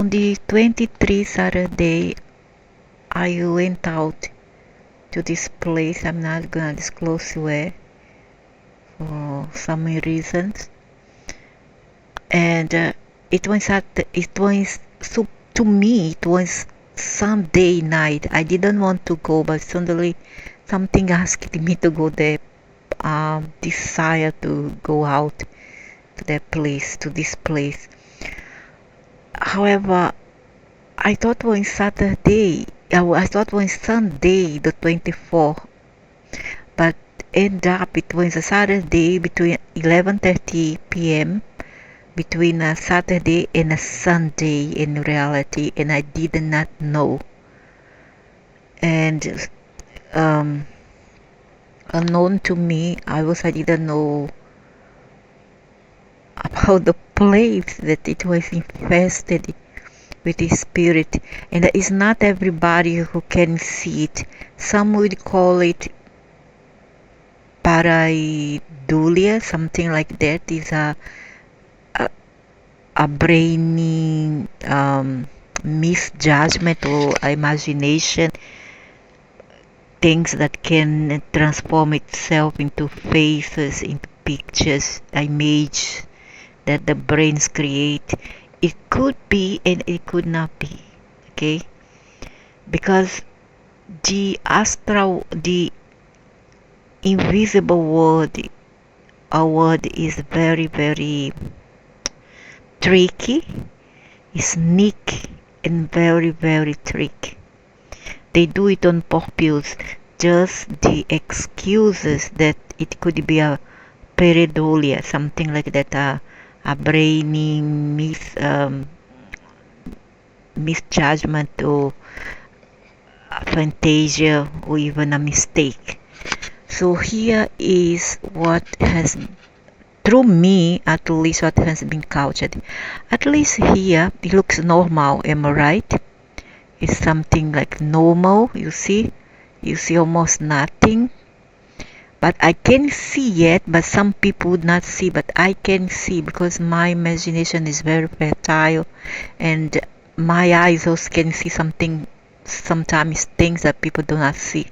On the 23 Saturday, I went out to this place. I'm not gonna disclose where for some reasons. And so to me it was Sunday night. I didn't want to go, but suddenly something asked me to go there. Desire to go out to that place, to this place. However, I thought on Saturday, I thought on Sunday, the 24th, but end up it was a Saturday between 11:30 p.m. between a Saturday and a Sunday in reality, and I did not know. And unknown to me, I didn't know about the place that it was infested with the spirit, and that is not everybody who can see it. Some would call it pareidolia, something like that. Is a brainy misjudgment or imagination, things that can transform itself into faces, into pictures, images that the brains create. It could be and it could not be, okay? Because the invisible world, our world is very, very tricky, sneaky, and very, very tricky. They do it on purpose, just the excuses that it could be a pareidolia, something like that, a brainy misjudgment or a fantasia or even a mistake. So here is what has, through me at least, what has been couched. At least here it looks normal, am I right? It's something like normal, you see almost nothing, but I can see yet, but some people would not see, but I can see because my imagination is very fertile, and my eyes also can see sometimes things that people do not see.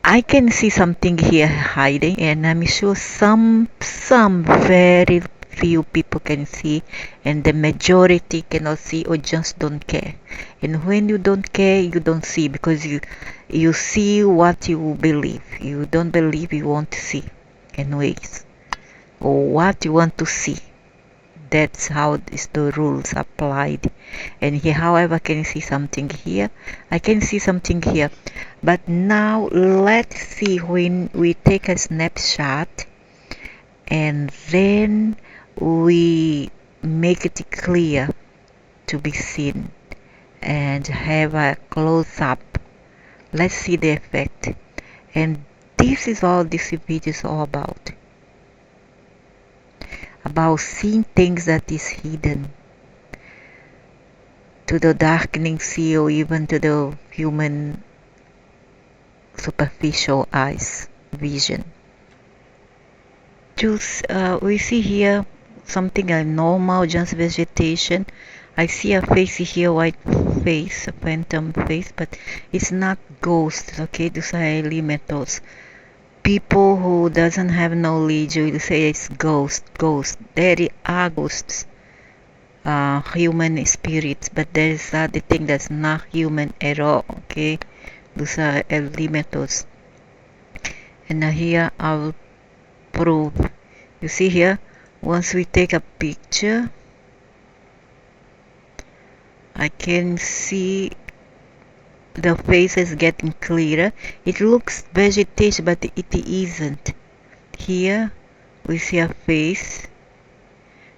I can see something here hiding, and I'm sure some very few people can see, and the majority cannot see or just don't care. And when you don't care, you don't see, because you see what you believe. You don't believe, you won't see anyways, or what you want to see. That's how the rules applied. And here, however, I can see something here, I can see something here. But now let's see, when we take a snapshot and then we make it clear to be seen and have a close-up, let's see the effect. And this is all this video is all about seeing things that is hidden to the darkening sea, or even to the human superficial eyes vision. We see here something like normal, just vegetation. I see a face here, white face, a phantom face, but it's not ghosts, okay? Those are elementals. People who doesn't have knowledge will say it's ghost. There are ghosts, human spirits, but there is other thing that's not human at all, okay? Those are elementals. And now here I will prove. You see here, once we take a picture, I can see the face is getting clearer. It looks vegetation, but it isn't. Here we see a face,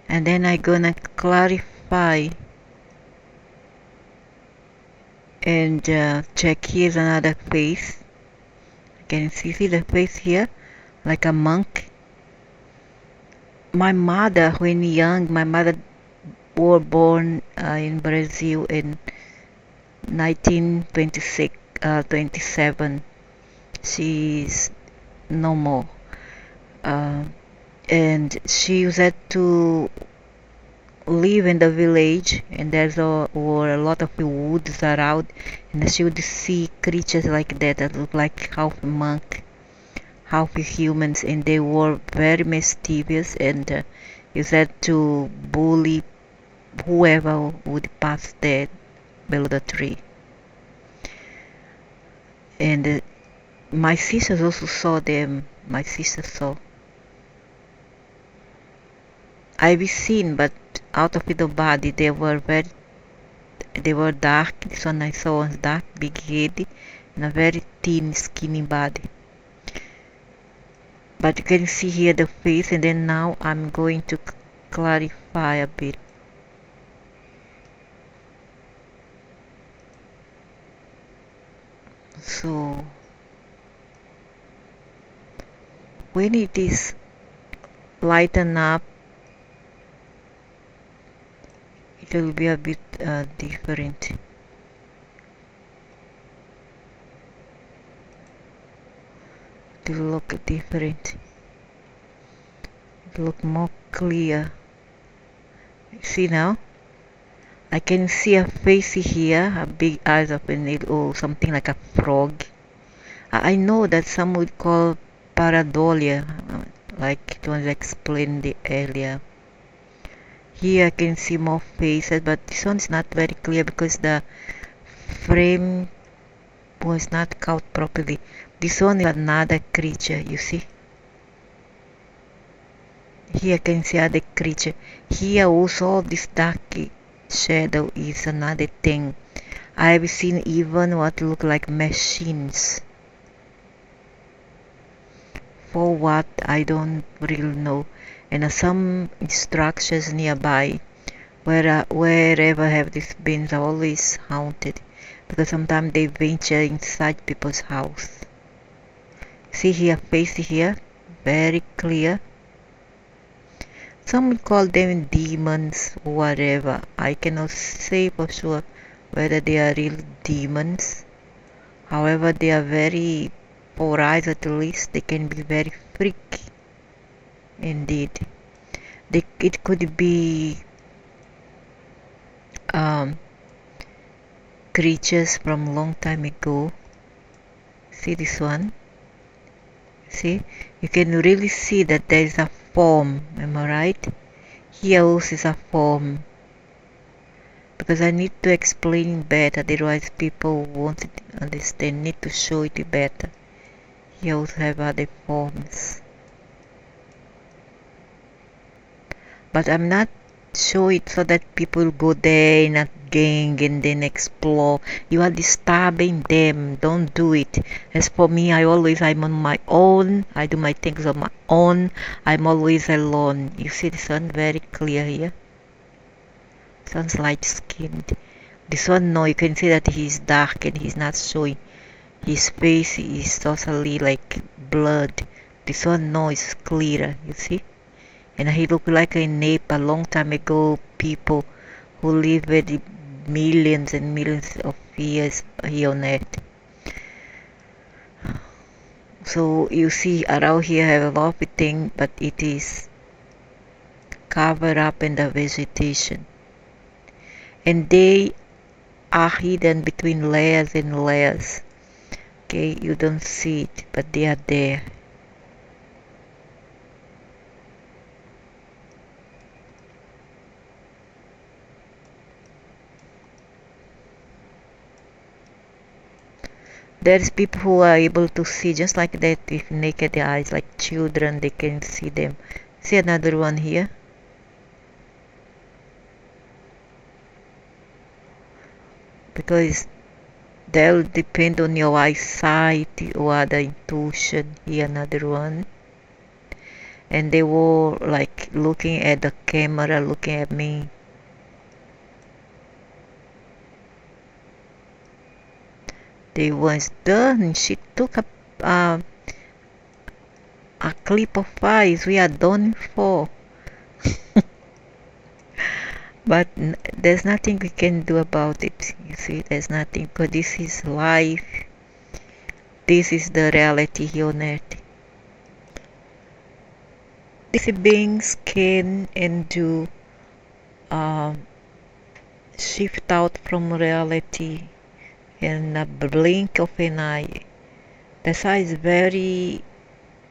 and then I'm gonna clarify and check. Here's another face. You can see the face here, like a monk. My mother, when young, my mother was born in Brazil in 1926, 27. She's no more. And she used to live in the village, and there's were a lot of woods around, and she would see creatures like that that look like half monk, half humans, and they were very mischievous and used to bully whoever would pass there below the tree. And my sisters also saw them. My sister saw. I've seen, but out of the body, they were dark. This one I saw was dark, big head, and a very thin, skinny body. But you can see here the face, and then now I'm going to clarify a bit. So when it is lighten up, it will be a bit different. It will look different. It will look more clear. See now? I can see a face here, a big eyes open it, or something like a frog. I know that some would call pareidolia, like it was explained earlier. Here I can see more faces, but this one is not very clear because the frame was not cut properly. This one is another creature, you see? Here I can see other creature. Here also this dark shadow is another thing. I have seen even what look like machines. For what, I don't really know. And some structures nearby, wherever have these bins are always haunted, because sometimes they venture inside people's house. See here, face here, very clear. Some would call them demons, whatever. I cannot say for sure whether they are real demons. However, they are very, for eyes at least, they can be very freaky. Indeed. It could be creatures from long time ago. See this one? See? You can really see that there is a form, am I right? Here also is a form. Because I need to explain better, otherwise people won't understand. Need to show it better. Here also have other forms. But I'm not show it so that people go there in a gang and then explore. You are disturbing them. Don't do it. As for me, I'm on my own. I do my things on my own. I'm always alone. You see this one very clear here. This one's light skinned. This one, no, you can see that he's dark and he's not showing. His face is totally like blood. This one, no, is clearer. You see? And he looked like an ape a long time ago, people who lived with millions and millions of years here on earth. So you see around here have a lot of things, but it is covered up in the vegetation. And they are hidden between layers and layers. Okay, you don't see it, but they are there. There's people who are able to see just like that with naked eyes, like children, they can see them. See another one here. Because they'll depend on your eyesight or the intuition. Here another one. And they were like looking at the camera, looking at me. They was done. She took a clip of eyes. We are done for. But there's nothing we can do about it. You see, there's nothing, because this is life. This is the reality here on earth. These beings can and do uh, shift out from reality in a blink of an eye. That's why it's very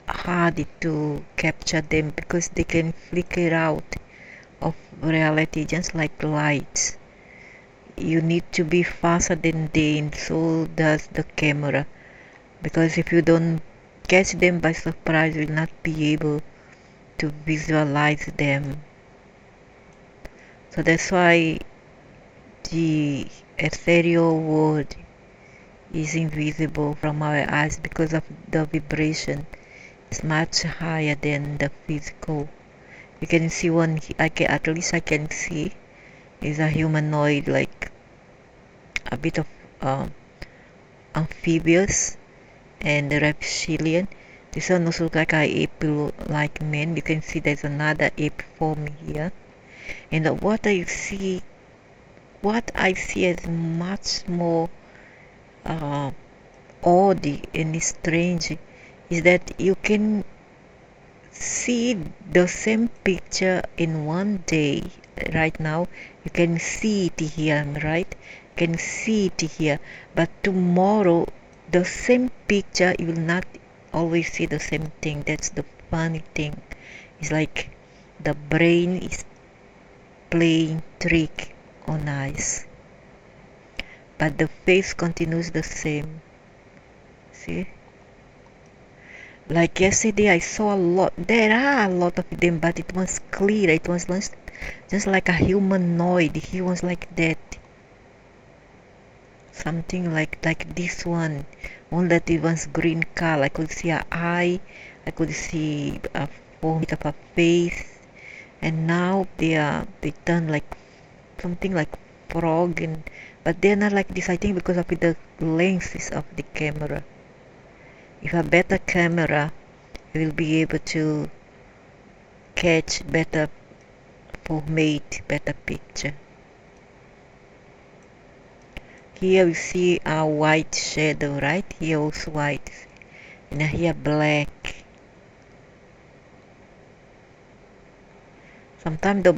hard to capture them because they can flicker out of reality just like lights. You need to be faster than they, and so does the camera. Because if you don't catch them by surprise, you will not be able to visualize them. So that's why the ethereal world is invisible from our eyes because of the vibration. It's much higher than the physical. You can see one. At least I can see is a humanoid, like a bit of um, amphibious and reptilian. This one also looks like a ape-like man. You can see there's another ape form here. And what I see is much more uh, odd and strange is that you can see the same picture in one day. Right now you can see it here, right? You can see it here, but tomorrow the same picture you will not always see the same thing. That's the funny thing. It's like the brain is playing trick on us, but the face continues the same. See, like yesterday I saw a lot, there are a lot of them, but it was clear, it was just like a humanoid. He was like that, something like this one, only that it was green color. I could see an eye, I could see a form of a face, and now they turn like something like frog, and but they're not like this, I think, because of the lenses of the camera. If a better camera, you will be able to catch better format, better picture. Here we see a white shadow, right? Here also white, and here black. Sometimes the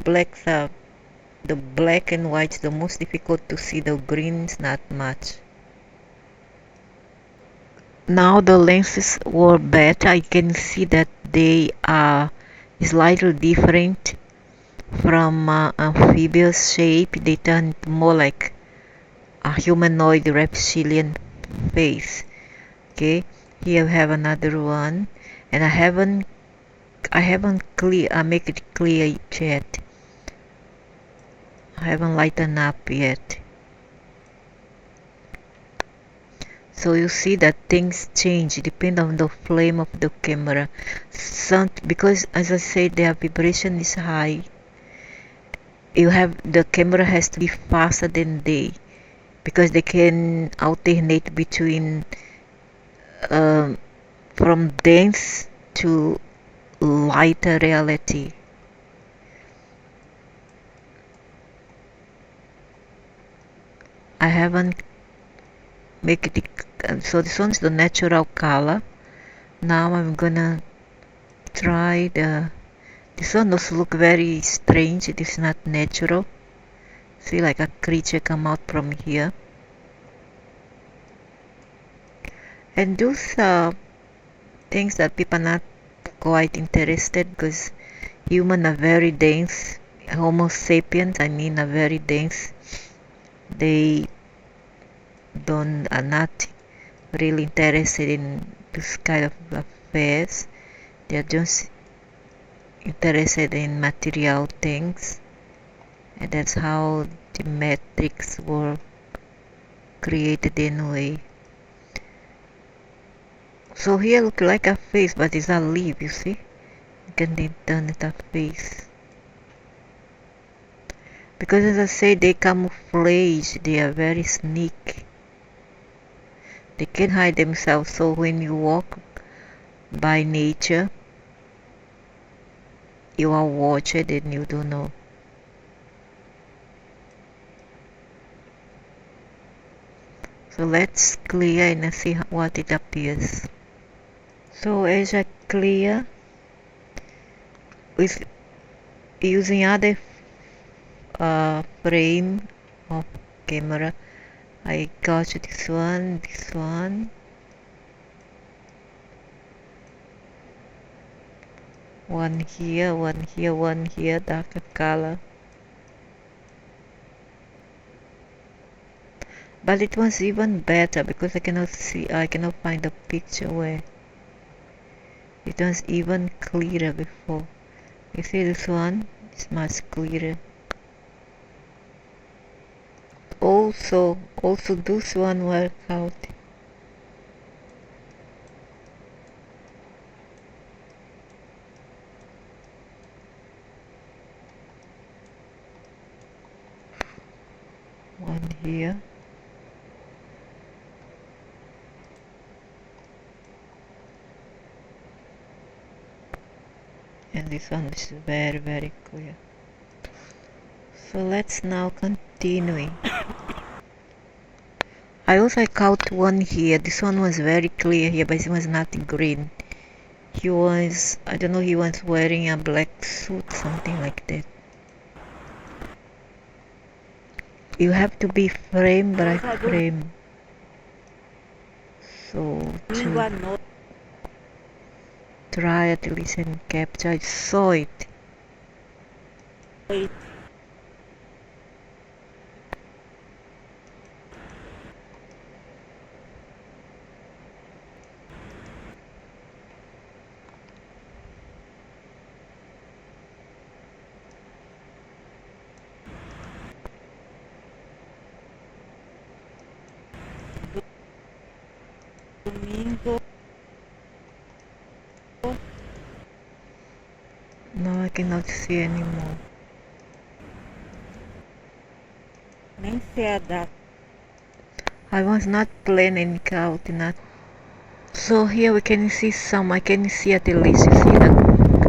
black and white is the most difficult to see. The greens not much. Now the lenses were better. I can see that they are slightly different from amphibious shape. They turn more like a humanoid reptilian face. Okay, here we have another one, and I haven't clear make it clear yet. I haven't lightened up yet. So you see that things change depending on the flame of the camera. Because as I said, their vibration is high. The camera has to be faster than they, because they can alternate between um, from dense to lighter reality. I haven't make it so this one's the natural color. Now I'm gonna try this one does look very strange. It is not natural. See, like a creature come out from here. And those things that people are not quite interested, because humans are very dense. Homo sapiens, I mean, are very dense. They are not really interested in this kind of affairs. They are just interested in material things, and that's how the matrix were created anyway. So here look like a face, but it's a leaf, you see? You can then turn it a face. Because as I say, they camouflage, they are very sneaky. They can hide themselves, so when you walk by nature, you are watched and you don't know. So let's clear and see what it appears. So as I clear, with using other frame of camera. I got this one, one here, one here, darker color. But it was even better because I cannot find the picture where it was even clearer before. You see this one? It's much clearer. Also this one work out. One here. And this one is very, very clear. So let's now continue. I also caught one here. This one was very clear here, but it was not green. He was, I don't know, he was wearing a black suit, something like that. You have to be frame by frame. So to try at least and capture, I saw it. Now I cannot see anymore. I was not planning out not. So here we can see some. I can see at least you see the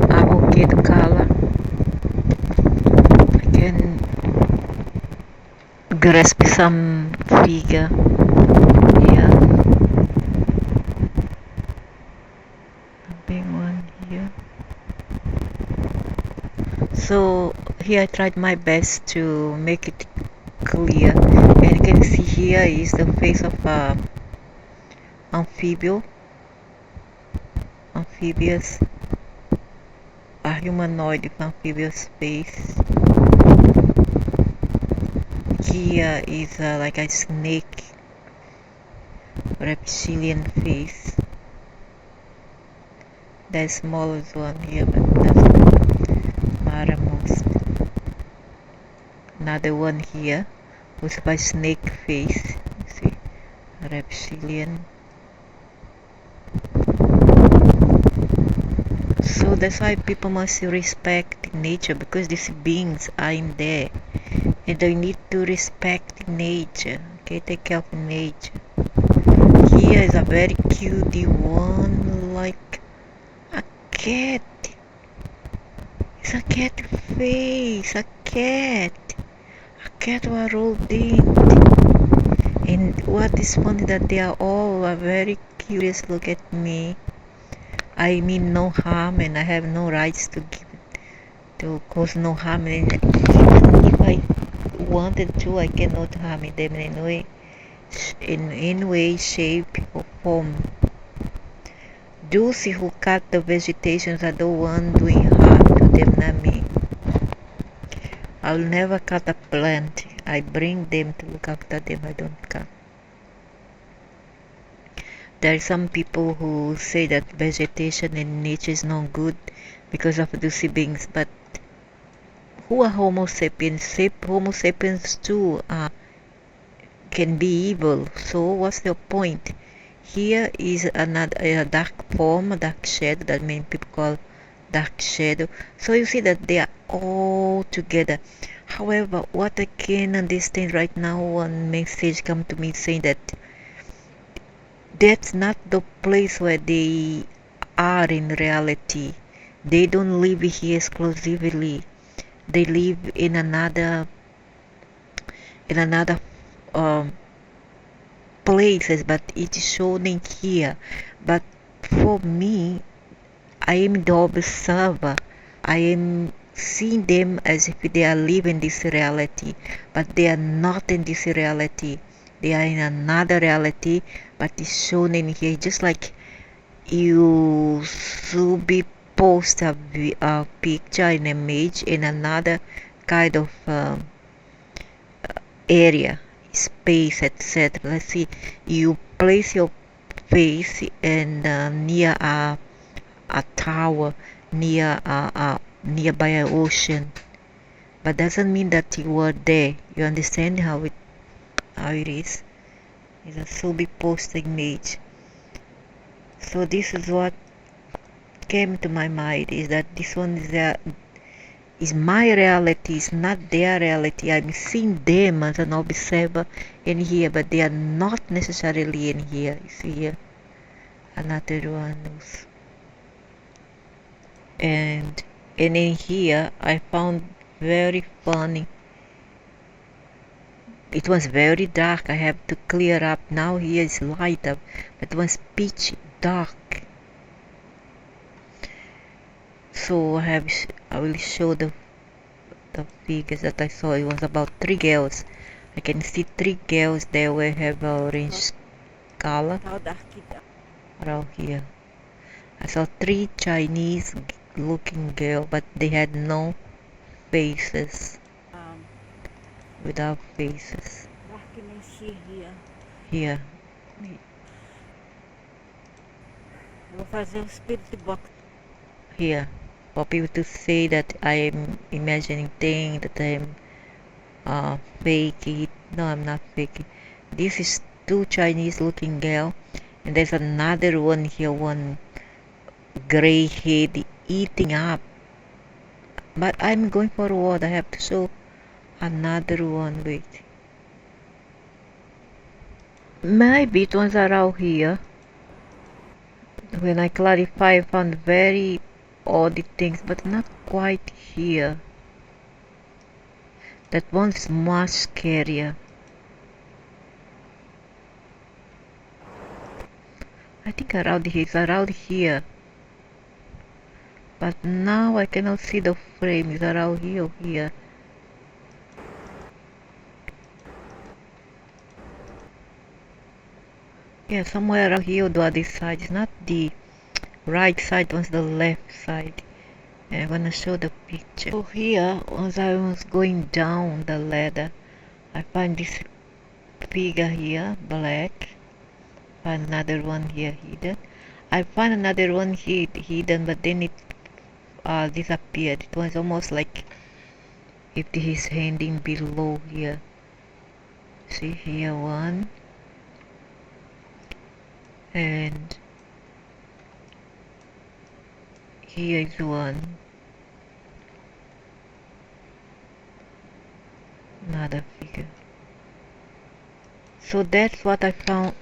avocado color. I can grasp some figure. Yeah. A big one here. So here I tried my best to make it clear, and you can see here is the face of a amphibious, a humanoid with amphibious face. Here is like a snake reptilian face. The smallest one here, but doesn't matter most. Another one here with my snake face. You see, reptilian. So that's why people must respect nature, because these beings are in there and they need to respect nature. Okay, take care of nature. Here is a very cute one, like a cat. It's a cat face, a cat was rolled in. And what is funny that they are all very curious. Look at me. I mean no harm, and I have no rights to cause no harm. And even if I wanted to, I cannot harm them in any way, shape, or form. Those who cut the vegetation are the one doing harm to them, not me. I'll never cut a plant. I bring them to look after them. I don't cut. There are some people who say that vegetation and nature is not good because of those beings, but who are Homo sapiens? Homo sapiens too can be evil. So what's the point? Here is a dark form, a dark shadow, that many people call dark shadow. So you see that they are all together. However, what I can understand right now, one message come to me saying that that's not the place where they are in reality. They don't live here exclusively. They live in another places, but it's shown in here. But for me, I am the observer. I am seeing them as if they are living this reality, but they are not in this reality. They are in another reality, but it's shown in here, just like you should be post a picture, an image in another kind of area, space, etc. Let's see, you place your face in near a tower, near nearby an ocean, but doesn't mean that you were there. You understand how it is? It's a superimposed image. So this is what came to my mind, is that this one is my reality, is not their reality. I'm seeing them as an observer in here, but they are not necessarily in here. You see here, another one. And in here I found very funny. It was very dark. I have to clear up. Now here is light up, but it was pitch dark. So I will show the figures that I saw. It was about 3 girls. I can see 3 girls there will have a orange color around here. I saw 3 Chinese looking girls, but they had no faces. Without faces. Here. Vou fazer um spirit box. Here. For people to say that I am imagining things, that I'm faking. No, I'm not faking. This is 2 Chinese looking girl, and there's another one here, one gray head eating up. But I'm going forward. I have to show another one. Wait. Maybe it was around here. When I clarify, I found very odd things, but not quite here. That one's much scarier. I think around here, it's around here. But now I cannot see the frame. It's around here or here. Yeah, somewhere around here on the other side. It's not the right side, it's the left side. And I'm gonna show the picture. So here, as I was going down the ladder, I find this figure here, black. Find another one here hidden. I find another one hidden, but then it disappeared. It was almost like if he's handing below here. See here one. And here is one. Another figure. So that's what I found.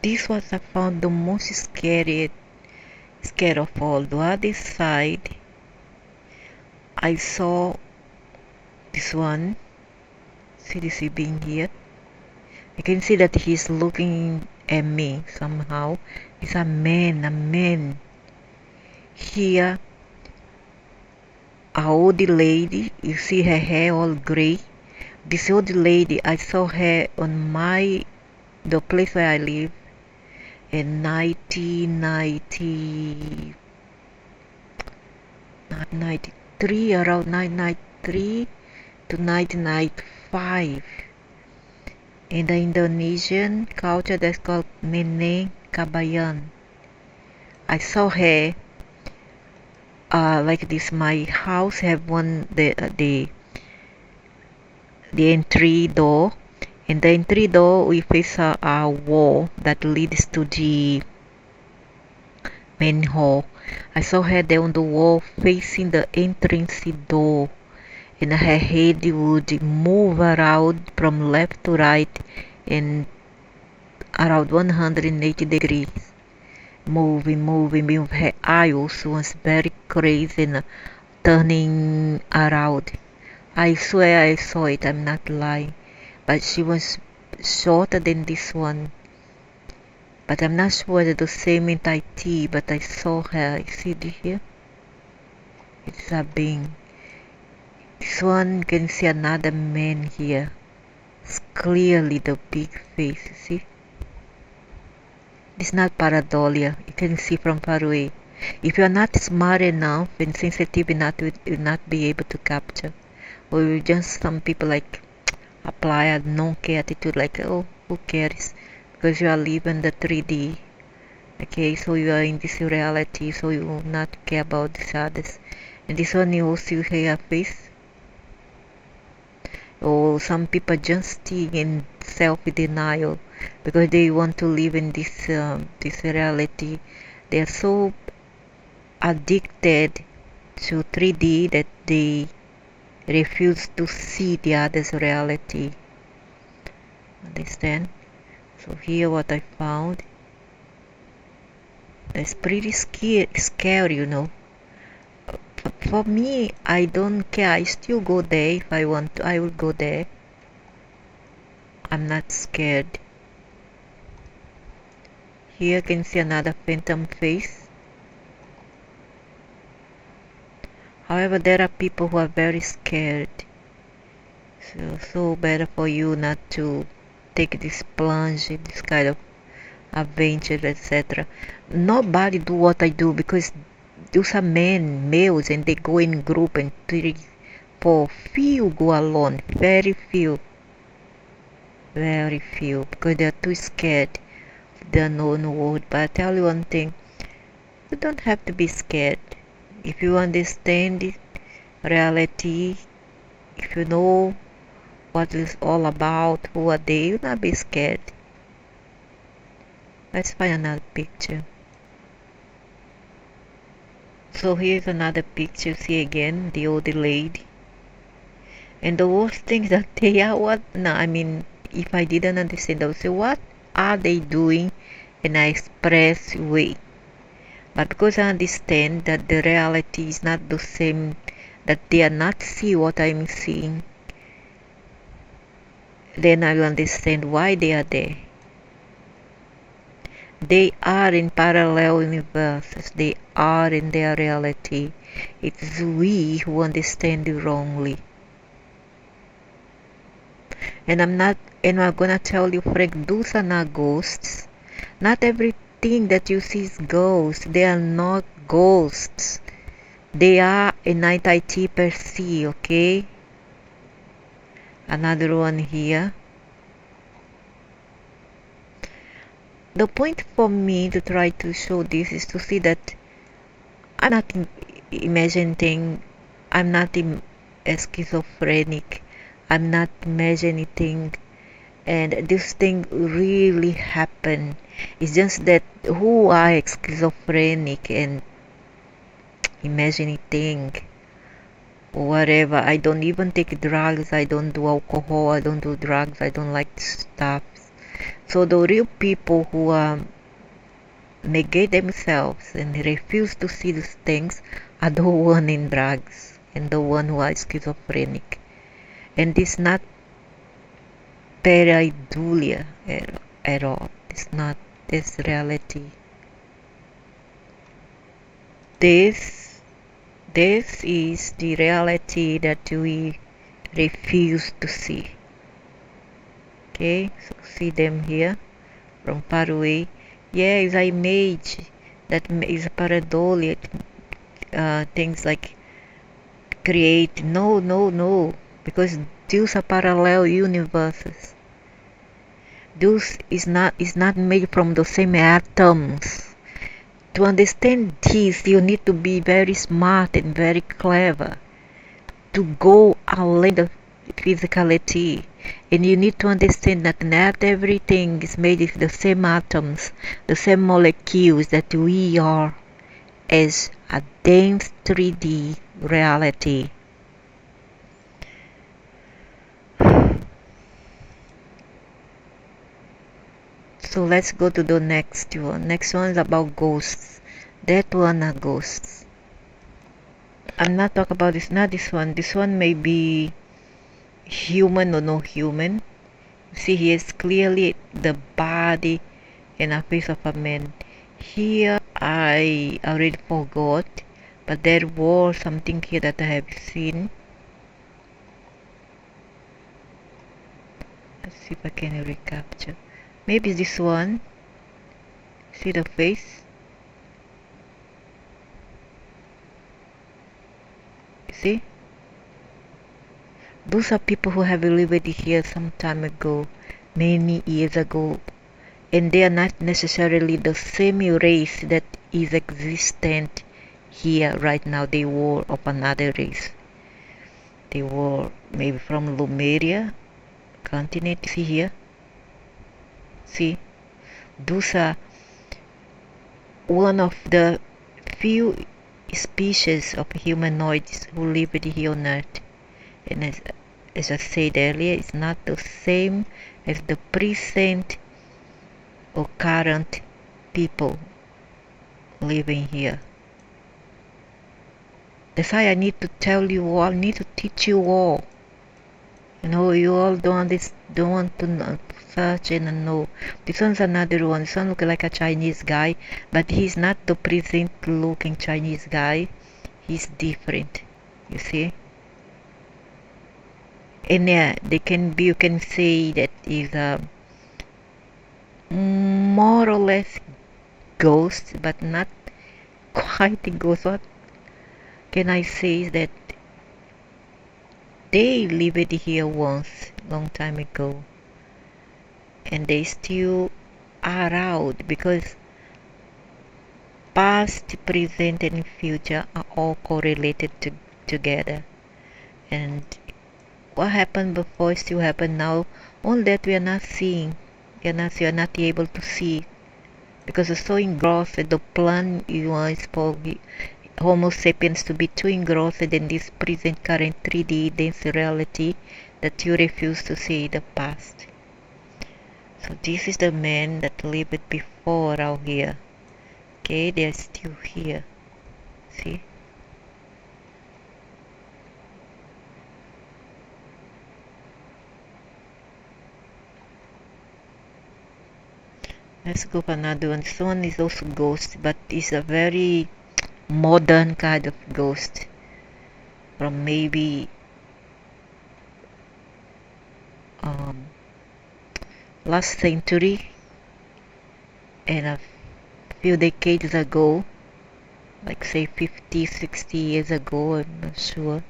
This was I found the most scared of all. The other side, I saw this one. See this being here. I can see that he's looking at me somehow. It's a man. Here, a old lady. You see her hair all gray. This old lady, I saw her on the place where I live in 1993, around 1993 to 1995. In the Indonesian culture, that's called Nenek Kabayan. I saw her like this. My house have the entry door. In the entry door, we face a wall that leads to the main hall. I saw her there on the wall facing the entrance door, and her head would move around from left to right in around 180 degrees. Moving. Her eyes was very crazy and turning around. I swear I saw it, I'm not lying. But she was shorter than this one. But I'm not sure whether the same entity, but I saw her. You see it here? It's a being. This one you can see another man here. It's clearly the big face, you see? It's not pareidolia. You can see from far away. If you are not smart enough and sensitive enough, you will not be able to capture. Or you just some people like apply a non-care attitude, like, oh, who cares? Because you are living the 3D. Okay, so you are in this reality, so you will not care about these others. And this one you also hear face. Or some people just stay in self-denial because they want to live in this reality. They are so addicted to 3D that they refuse to see the other's reality. Understand? So here what I found. It's pretty scary, you know. For me, I don't care. I still go there if I want to. I will go there. I'm not scared. Here you can see another phantom face. However, there are people who are very scared. So better for you not to take this plunge, this kind of adventure, etc. Nobody do what I do because those are males, and they go in group and 3, 4, few go alone, very few, because they're too scared. The unknown world. But I tell you one thing, you don't have to be scared. If you understand the reality, if you know what it's all about, who are they, you'll not be scared. Let's find another picture. So here's another picture. See again the old lady. And the worst thing is that they are what? No, I mean, if I didn't understand, I would say, what are they doing in an express way? But because I understand that the reality is not the same, that they are not see what I'm seeing, then I will understand why they are there. They are in parallel universes. They are in their reality. It's we who understand it wrongly. And I'm gonna tell you, Frank, those are not ghosts. Not everything that you see is ghosts. They are not ghosts. They are a night IT per se, okay? Another one here. The point for me to try to show this is to see that I'm not imagining, I'm not a schizophrenic, I'm not imagining anything, and this thing really happened. It's just that who are schizophrenic and imagine anything or whatever. I don't even take drugs, I don't do alcohol, I don't do drugs, I don't like stuff. So the real people who negate themselves and refuse to see these things are the one in drugs and the one who are schizophrenic. And it's not pareidolia at all. It's not this reality. This is the reality that we refuse to see. Okay, so see them here from far away. Yeah, it's an image that is pareidolia. Things like create. No, because those are parallel universes. Those is not made from the same atoms. To understand this, you need to be very smart and very clever to go away the physicality. And you need to understand that not everything is made of the same atoms, the same molecules that we are as a dense 3D reality. So let's go to the next one. Next one is about ghosts. That one are ghosts. I'm not talking about this, not this one. This one may be human or no human. See, he is clearly the body and a face of a man. Here I already forgot, but there was something here that I have seen. Let's see if I can recapture. Maybe this one. See the face? See? Those are people who have lived here some time ago, many years ago, and they are not necessarily the same race that is existent here right now. They were of another race. They were maybe from Lumeria continent. See here? See? Those are one of the few species of humanoids who lived here on Earth. And as I said earlier, it's not the same as the present or current people living here. That's why I need to tell you all, I need to teach you all. You know, you all don't want to search and know. This one's another one. This one looks like a Chinese guy, but he's not the present looking Chinese guy. He's different. You see? And yeah, they can be, you can say that is a more or less ghost, but not quite a ghost. What can I say is that they lived here once, long time ago, and they still are around because past, present, and future are all correlated together. And what happened before still happen now, all that we are not seeing. We are not able to see because it's so engrossed. The plan is for Homo sapiens to be too engrossed in this present current 3D dense reality that you refuse to see the past. So this is the man that lived before out here. Okay, they're still here. See? Let's go for another one. This one is also ghost, but it's a very modern kind of ghost from maybe last century and a few decades ago, like say 50, 60 years ago, I'm not sure.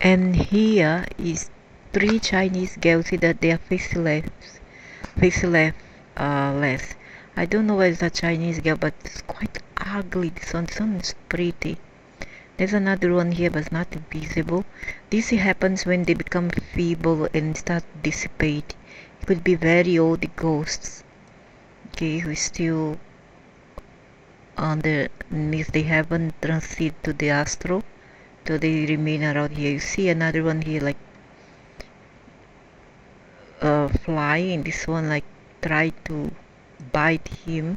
And here is three Chinese girls that they are faceless. I don't know whether it's a Chinese girl, but it's quite ugly. This one is pretty. There's another one here, but it's not visible. This happens when they become feeble and start to dissipate. It could be very old ghosts. Okay, who still underneath. They haven't transited to the astral, so they remain around here. You see another one here, like flying. This one like tried to bite him.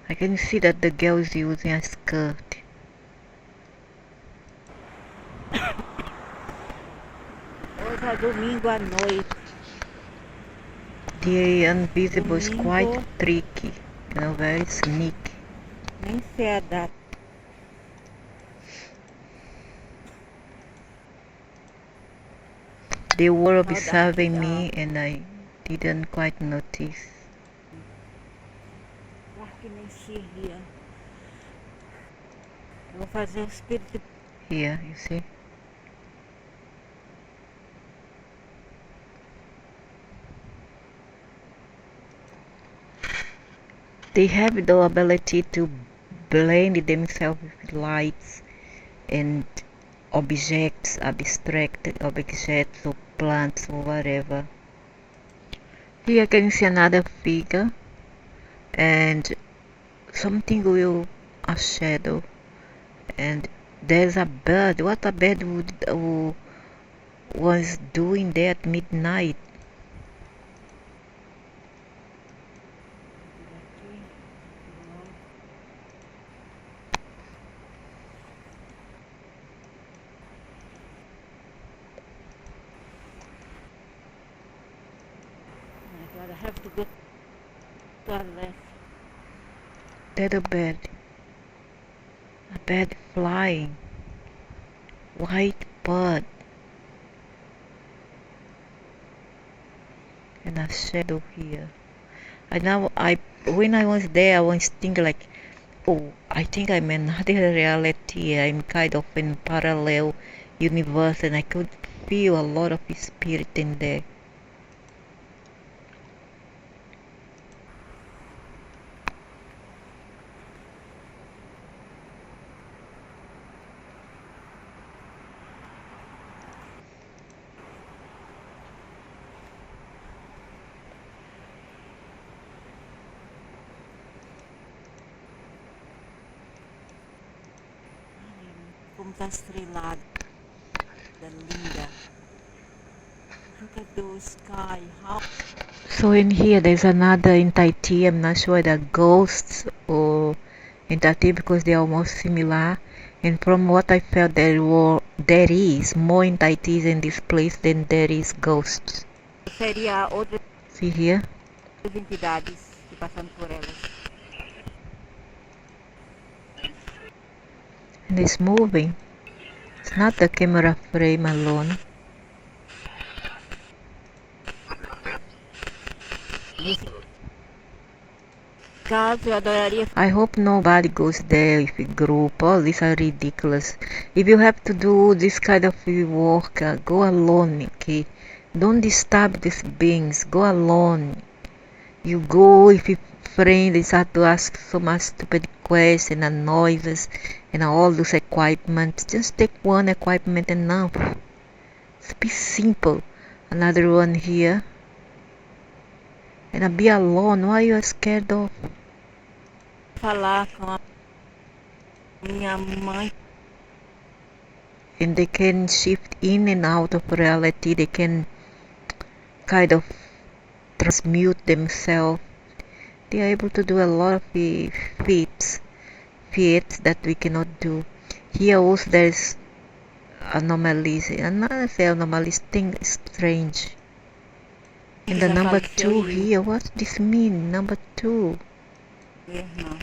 I can see that the girl is using a skirt. Hoje é domingo à noite. The invisible is quite tricky, you know, very sneaky. Nem sei a data. They were observing me and I didn't quite notice. Que nem servia. Vou fazer o espírito. Here, you see. They have the ability to blend themselves with lights and objects, abstract objects or plants or whatever. Here I can see another figure and something with a shadow, and there's a bird. What a bird was doing there at midnight? Agora I have to go to our left. There's a bird flying. white bird and a shadow here. And now when I was there, I was thinking like, oh, I think I'm in another reality. I'm kind of in parallel universe, and I could feel a lot of spirit in there. Punta estrelada, linda. Look at those sky. How So in here, there's another entity. I'm not sure they're ghosts or entity because they're almost similar. And from what I felt, there is more entities in this place than there is ghosts. seria outras See here, entidades que passando por elas. and it's moving. It's not the camera frame alone. Nesse caso, eu adoraria I hope nobody goes there if a group. Oh, these are ridiculous. If you have to do this kind of work, go alone, okay? Don't disturb these beings. Go alone. You go if your friend is start to ask so much stupid questions and noises and all those equipment. Just take one equipment enough. Just be simple. Another one here. And be alone. Why you are scared of? falar com a minha mãe. And they can shift in and out of reality. They can kind of transmute themselves. They are able to do a lot of feats that we cannot do. Here also there's anomalies. And not say anomalies, thing strange. And the Já number faleceu 2 e here, what does this mean? Number 2. irmã.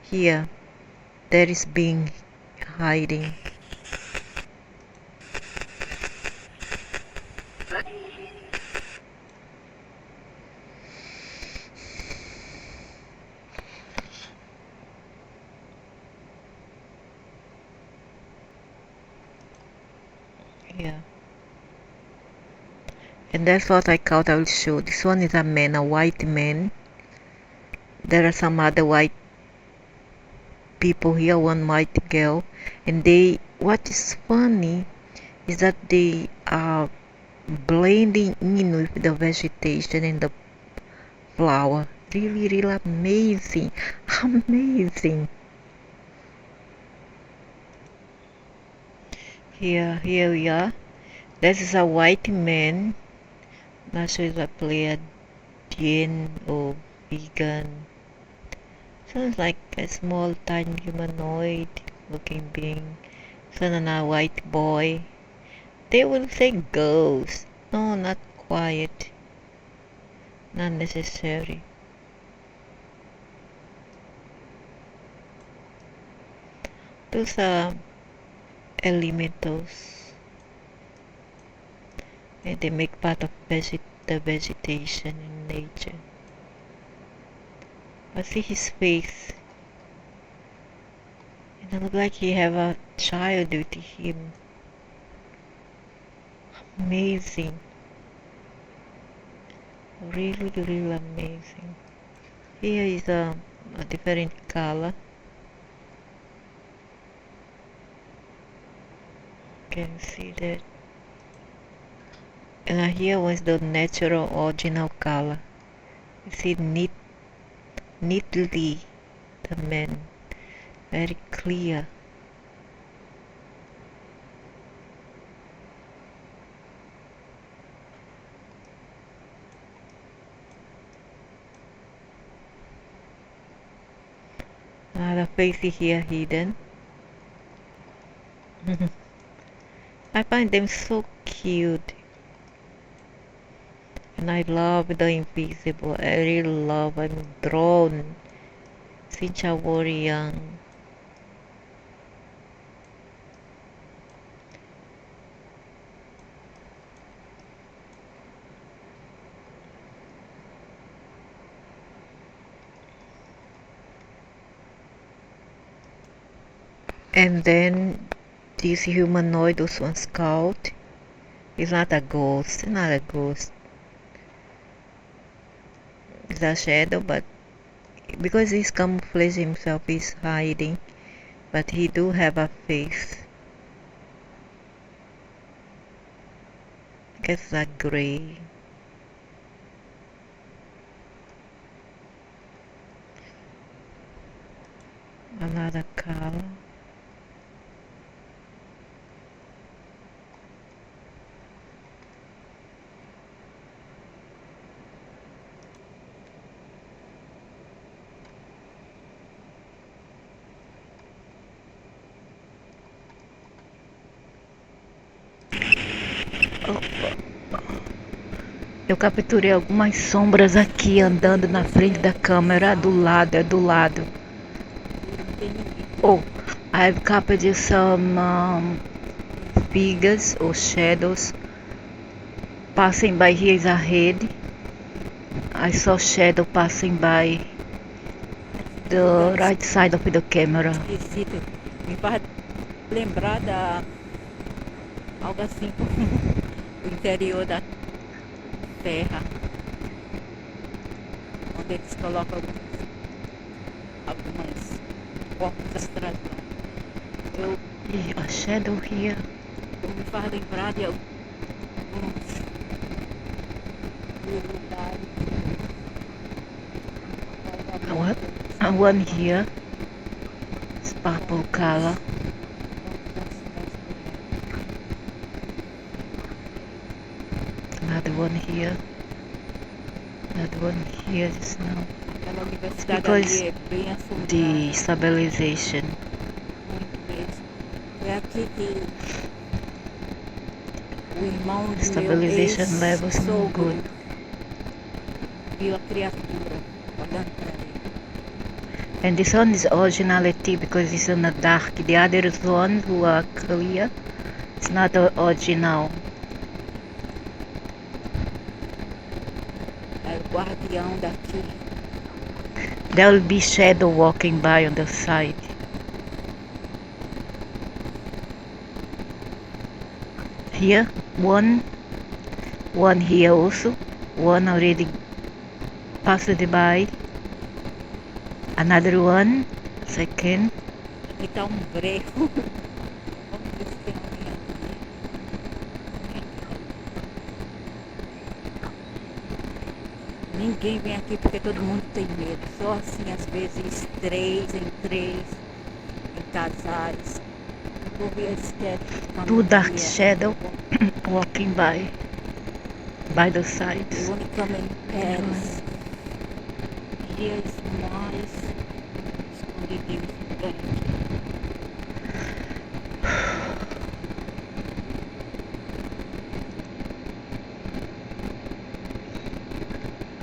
Here, there is being hiding. Yeah. And that's what I thought I will show. This one is a man, a white man. There are some other white people here, one white girl. And what is funny is that they are blending in with the vegetation and the flower. Really, really amazing. Amazing. Here we are. This is a white man. Not sure if I play a Jin or vegan. Sounds like a small tiny humanoid looking being. So another white boy. They will say ghost. No, not quiet. Not necessary. Those are elementals. And they make part of the vegetation in nature. I see his face. And it looks like he have a child with him. Amazing. Really, really amazing. Here is a different color. Can see that. And here was the natural original color. You see neatly the man. Very clear. The face is here hidden. I find them so cute. And I love the invisible. I really love. I'm drawn since I was young. And then this humanoid was one scout. He's not a ghost. He's not a ghost. It's a shadow, but because he's camouflaged himself, he's hiding. But he do have a face. I guess that gray. Another color. Eu capturei algumas sombras aqui andando na frente da câmera, do lado, é do lado. Oh, I've captured some figures or shadows passing by. Here is ahead. I saw shadow passing by the right side of the camera. Esquisito. Me faz lembrar da algo assim como o interior da terra, onde eles colocam algumas corpos astrais. Eu A shadow here. me faz lembrar de alguns lugares. One here. It's purple color. Another one here. Another one here just now. Aquela universidade Because ali é bem assombrada. The stabilization. Muito mesmo. Foi aqui que o irmão de Stabilization meu levels not ex-sogro good. viu a criatura olhando para ele. And this one is originality because it's in the dark. The other one who are clear, it's not the original. É o guardião daqui. There will be shadow walking by on the side. Here, one here also, one already passed by. Another one, second. Aqui tá um breu. Vamos ver se tem alguém aqui. Ninguém vem aqui porque todo mundo tem medo. Só assim, às vezes, 3 em 3, em casais. O povo esquece. Two dark shadow walking by the sides. You only come in pairs. Here is mais escondidinho lugar aqui.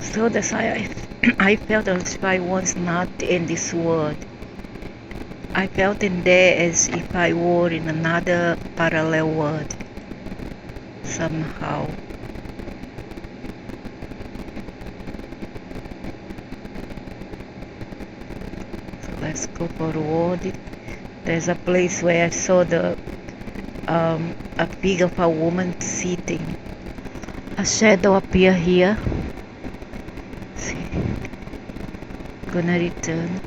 So that's why I felt as if I was not in this world. I felt in there as if I were in another parallel world somehow. So let's go forward. There's a place where I saw a figure of a woman sitting. A shadow appear here. See, gonna return.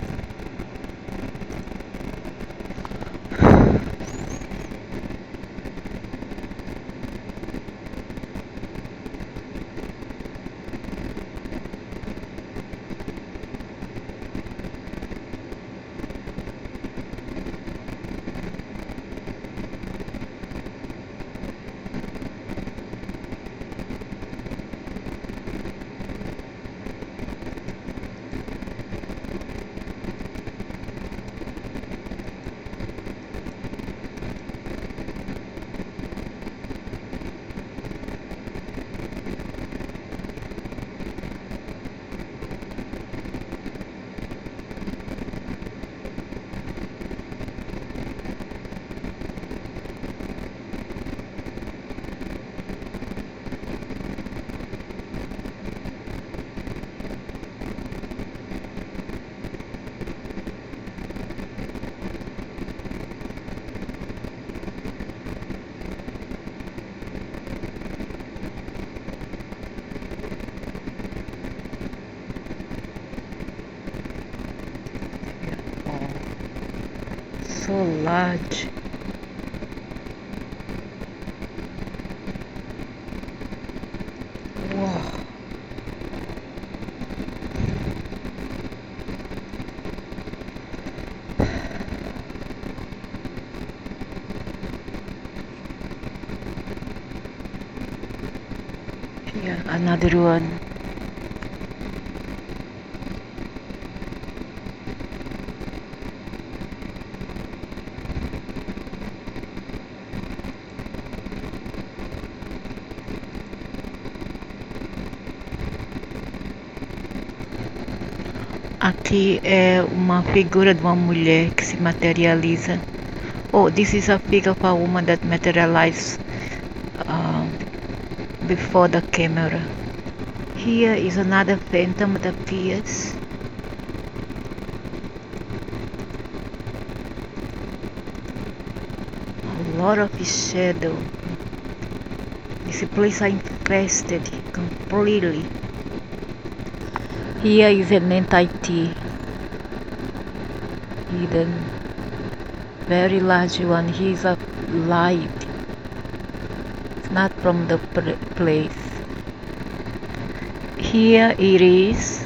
so large. Wow. Here, another one. Aqui é uma figura de uma mulher que se materializa. Oh, this is a figure of a woman that materialized before the camera. Here is another phantom that appears. A lot of shadow. This place is infested completely. Here is an entity hidden, very large one. He is a light. It's not from the place. Here it is,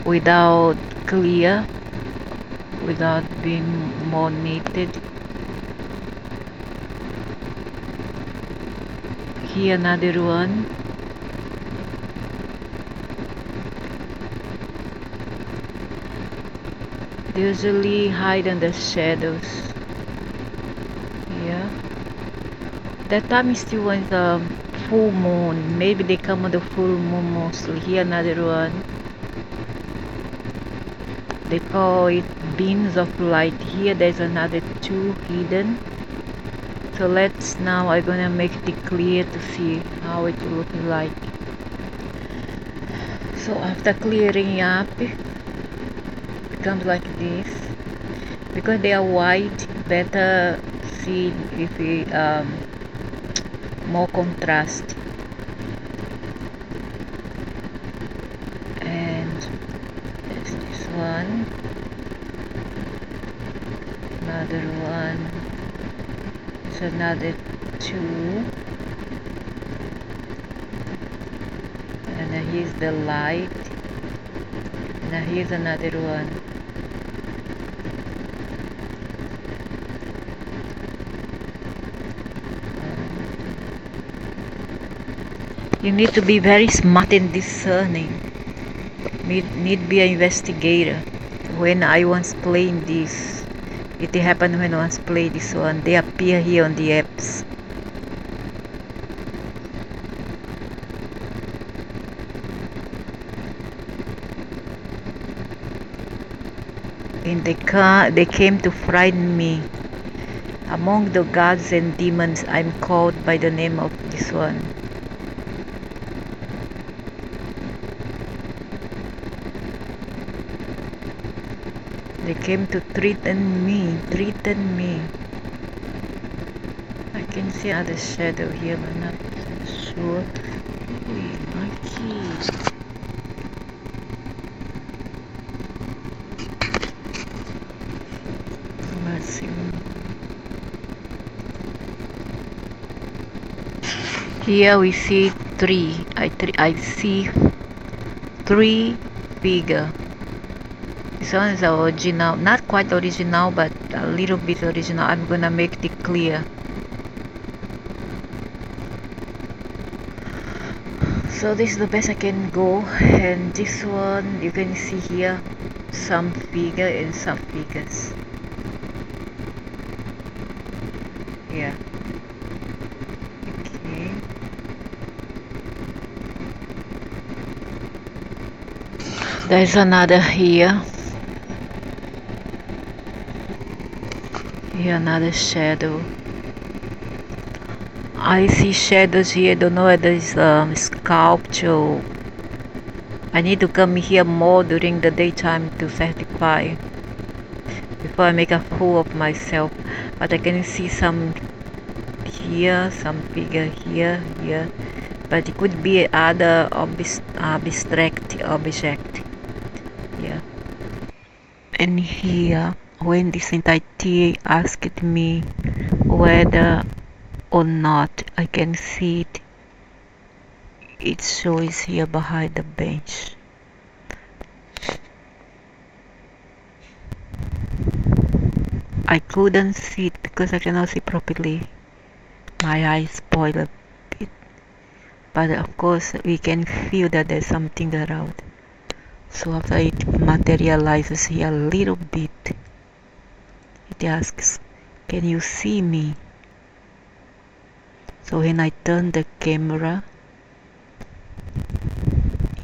without clear, without being more knitted. Here another one. They usually hide in the shadows. Yeah. That time is still on the full moon. Maybe they come on the full moon mostly. Here another one. They call it beams of light. Here there's another two hidden. So I'm gonna make it clear to see how it look like. So after clearing up, becomes like this. Because they are white, better see if we more contrast. And there's this one, another one, there's another two, and then here's the light, and then here's another one. You need to be very smart in discerning. Need be an investigator. When I once played this, it happened when I once played this one. They appear here on the apps. In the car, they came to frighten me. Among the gods and demons, I'm called by the name of this one. They came to threaten me. I can see other shadow here, but not sure. Wait, my keys. Mercy. Here we see three. I see three figures. This one is original, not quite original, but a little bit original. I'm gonna make it clear. So this is the best I can go, and this one you can see here some figure and some figures. Yeah. Okay. There's another here. Here another shadow. I see shadows here. Don't know whether it's sculpture. I need to come here more during the daytime to certify before I make a fool of myself. But I can see some here, some figure here. But it could be other abstract object. Yeah. And here when this entity asked me whether or not I can see it, it shows here behind the bench. I couldn't see it because I cannot see properly. My eyes spoil a bit. But of course we can feel that there's something around. So after it materializes here a little bit, it asks, can you see me? So when I turn the camera,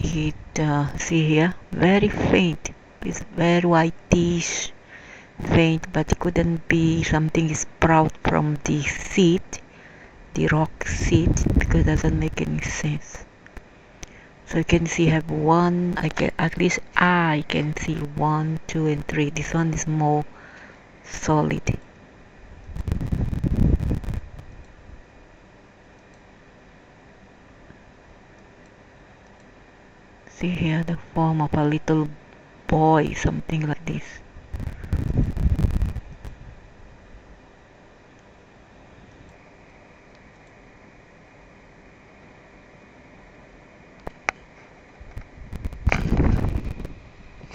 it see here, very faint. It's very whitish, faint, but it couldn't be something sprout from the seed, the rock seed, because it doesn't make any sense. So you can see have one, at least I can see 1, 2 and 3. This one is more solid. See here the form of a little boy, something like this.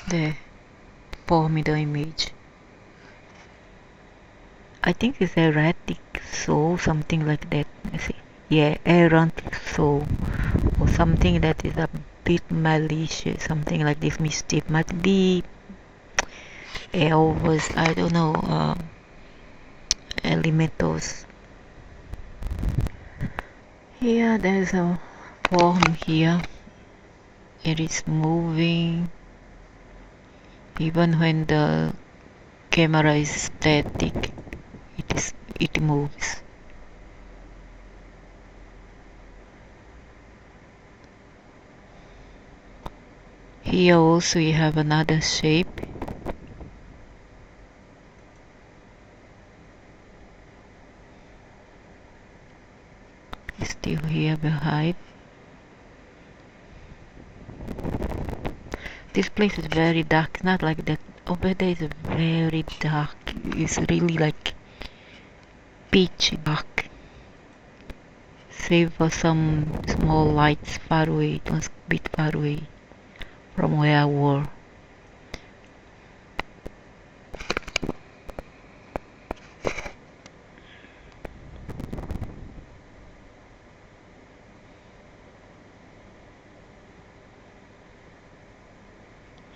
There, form the image. I think it's erratic soul, something like that. I see. Yeah, erratic soul, or something that is a bit malicious, something like this. Mischief might be elves, I don't know, elementals. Here there's a form here. It is moving even when the camera is static. It moves. Here also we have another shape. It's still here behind. This place is very dark, not like that. Over there is very dark. It's really like pitch dark. Save for some small lights far away, it was a bit far away from where I were.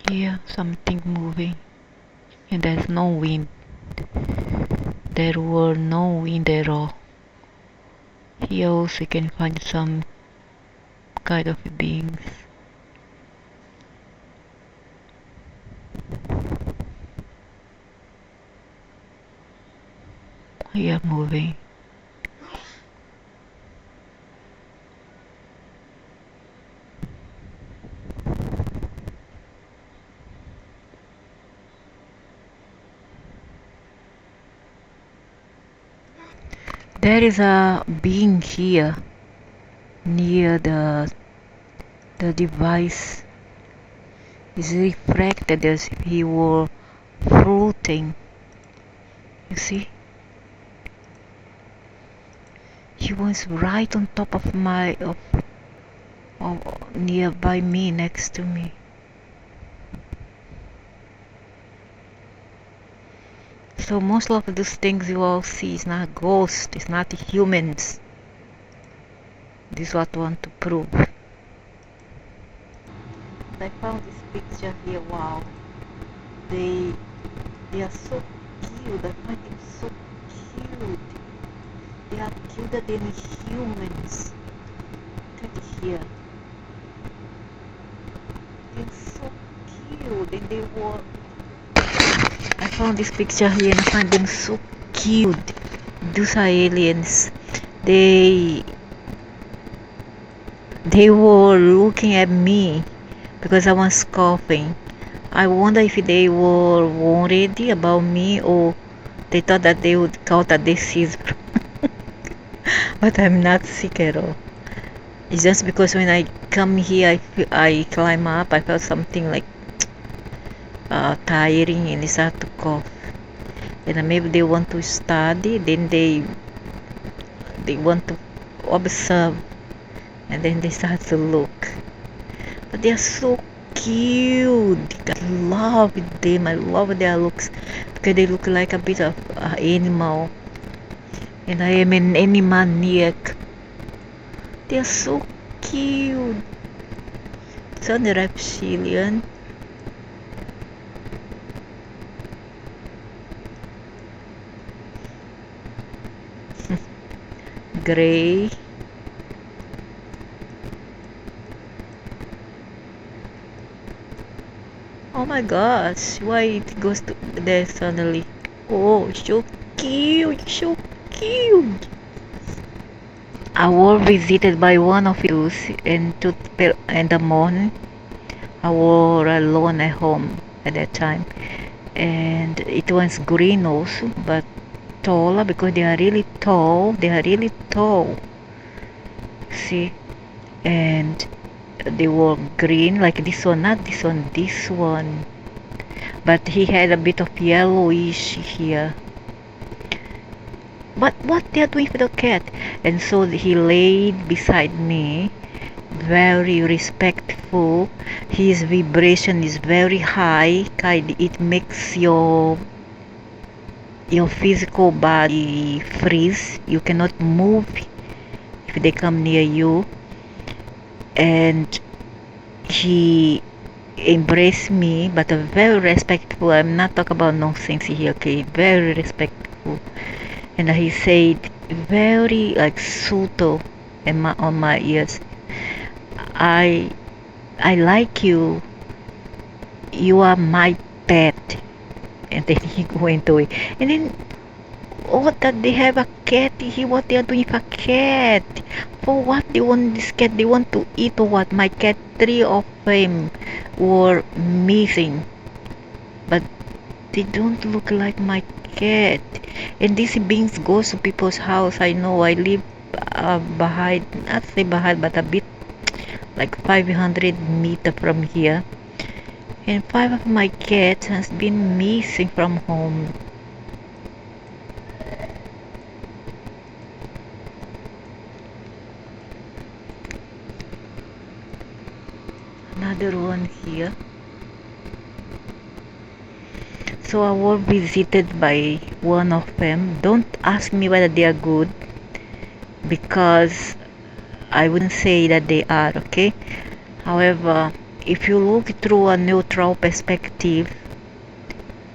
Here something moving, and there's no wind. There were no wind at all. Here also you can find some kind of beings. Here moving. There is a being here near the device. Is refracted as if he were floating. You see? He was right on top of nearby me, next to me. So most of those things you all see is not ghosts, it's not humans. This is what I want to prove. I found this picture here. Wow, they are so cute. I find them so cute. They are cuter than humans. Look at here. They're so cute, and they were. I found this picture here and I find them so cute. Those are aliens. They were looking at me because I was coughing. I wonder if they were worried about me or they thought that they would caught a disease. But I'm not sick at all. It's just because when I come here, I climb up, I felt something like tiring and I start to cough. and maybe they want to study, then they want to observe, and then they start to look. But they are so cute. I love them. I love their looks because they look like a bit of animal, and I am an animaniac. They are so cute. So the reptilian. Gray. Oh my gosh, why it goes to there suddenly? Oh, so cute, so cute. I was visited by one of those in the morning. I was alone at home at that time, and it was green also, but taller because they are really tall. They are really tall. See, and they were green like this one, not this one, this one. But he had a bit of yellowish here. But what they are doing for the cat? And so he laid beside me, very respectful. His vibration is very high. It makes your physical body freeze. You cannot move if they come near you. And he embraced me, but very respectful. I'm not talking about nonsense here, okay? Very respectful. And he said very like subtle on my ears, I I like you. You are my pet. And then he went away. And then what that they have a cat? What they are doing for a cat? For what they want this cat? They want to eat or what? My cat, three of them were missing, but they don't look like my cat. And these beings go to people's house. I know I live behind, not say behind, but a bit like 500 meters from here. And five of my cats has been missing from home. Another one here. So I was visited by one of them. Don't ask me whether they are good, because I wouldn't say that they are, okay? However, if you look through a neutral perspective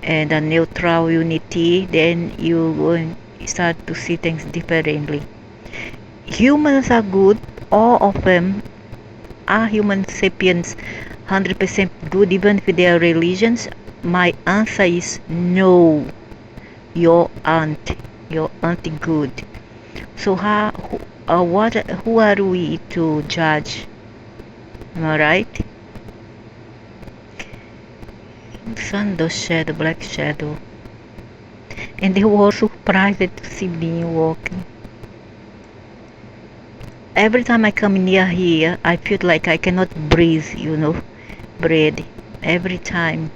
and a neutral unity, then you will start to see things differently. Humans are good, all of them are human sapiens, 100% good, even if they are religions. My answer is no. Your aunt, your auntie good. So who are we to judge? Am I right? Sun, the shadow, black shadow. And they were surprised to see me walking. Every time I come near here, I feel like I cannot breathe. Every time.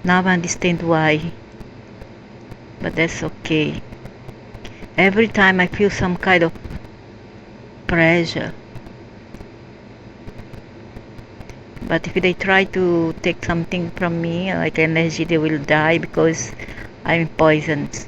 Now I understand why. But that's okay. Every time I feel some kind of pressure. But if they try to take something from me, like energy, they will die because I'm poisoned.